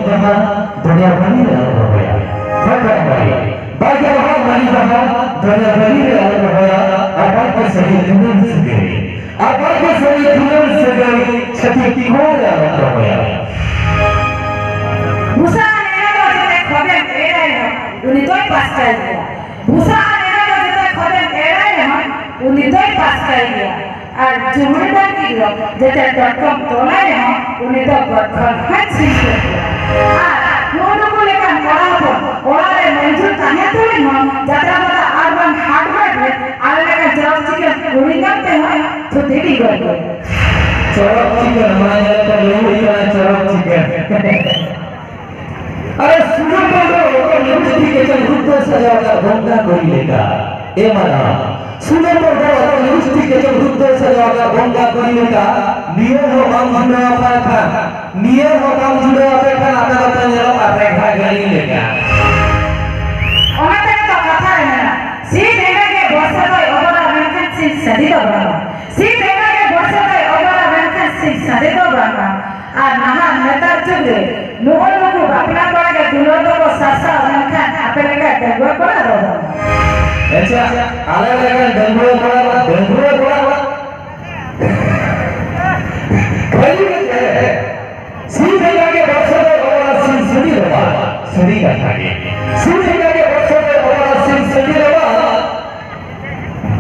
जहां दुनिया भरी में होया फकर भाई बाजा वहां माली जहां दुनिया भरी में होया अपन को सही दुनिया से गई अपन को सही दुनिया से गई छठी की हो होया मुसा ने ना जते खबे एड़ाई हो उनी तोय पास कर दिया मुसा ने ना जते खबे एड़ाई हो उनी तोय पास कर दिया আর জমিদার কি লোক যেটা ডটকম তোলায় না উনি তো গঠন হাঁচি আর কোন বলে কান করা হতো ওরারে মঞ্জুর তাহে তোলে না যাত্রা মাতা আরবান হাটবাটে আর লাগা জব চিকেন পুরি করতে হয় তো দেরি করে চরক চিকেন মানে তো লুই না চরক চিকেন अरे सुनो तो लिपस्टिक के रुद्र सजावट गंगा करिलेगा ए माना सुनो तो लिपस्टिक के रुद्र सजावट गंगा करिलेगा निये हो हम जुड़े अपेक्षा निये हो हम जुड़े अपेक्षा आता कथा नेरो अपेक्षा करिलेगा ओनाते तो कथा है ना सी देगा के वर्षा तो ओबरा वेंकट सिंह सदी तो बड़ा सी देगा के वर्षा तो ओबरा वेंकट सिंह सदी तो बड़ा আর নাহা নেতা চুলে লোগো লোগো আপনা করে দুলো লোগো সাসা অনখান আপেলে কা ডঙ্গো করে দাও अच्छा अलग अलग डंगुए पड़ा कई है सीधे जाके बरसों में हमारा सिंह सदी रहा सदी का था ये सीधे जाके बरसों में हमारा सिंह सदी रहा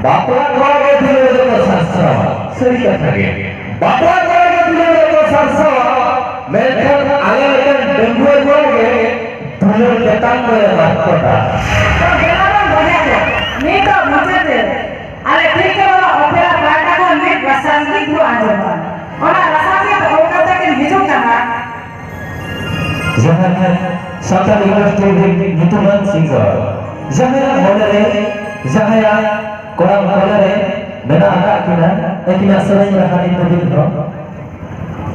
बापा कोई दिले लोगो सासा सदी का था ये बापा कोई दिले लोगो सासा मैं तो अलग अलग डंगुए कोई दुलो केतान में बात करता तो गेलारो बने नी तो मजे अरे ठीक है ओपेरा बाटा को ने प्रसंगी को आजमा ओना रसाके ओकता के हिजो कहा जहां सातार यूनिवर्सिटी नितुमान सिंगर जहां बोले जहां कोराम बोले मेरा आका किना एकिना सराय रहानी तो देखो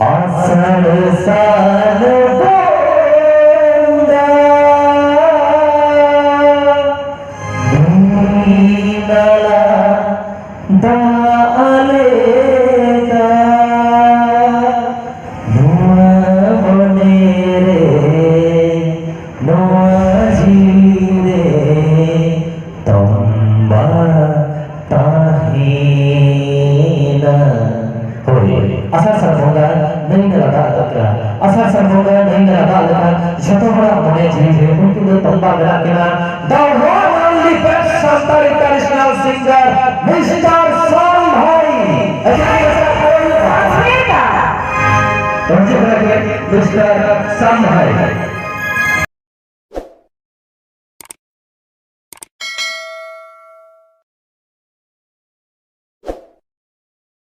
आसान साल बोंदा दीनला दालेगा नुआ बने रे नुआ जीरे तंबा ताहीना होए आसार सरमोगा नहीं लगा तकरा आसार सरमोगा नहीं लगा लगा जतो बड़ा मने जीवे उनके तो तंबा मेरा केना the one only best Santali traditional singer mister Sam भाई मिस्टर सम भाई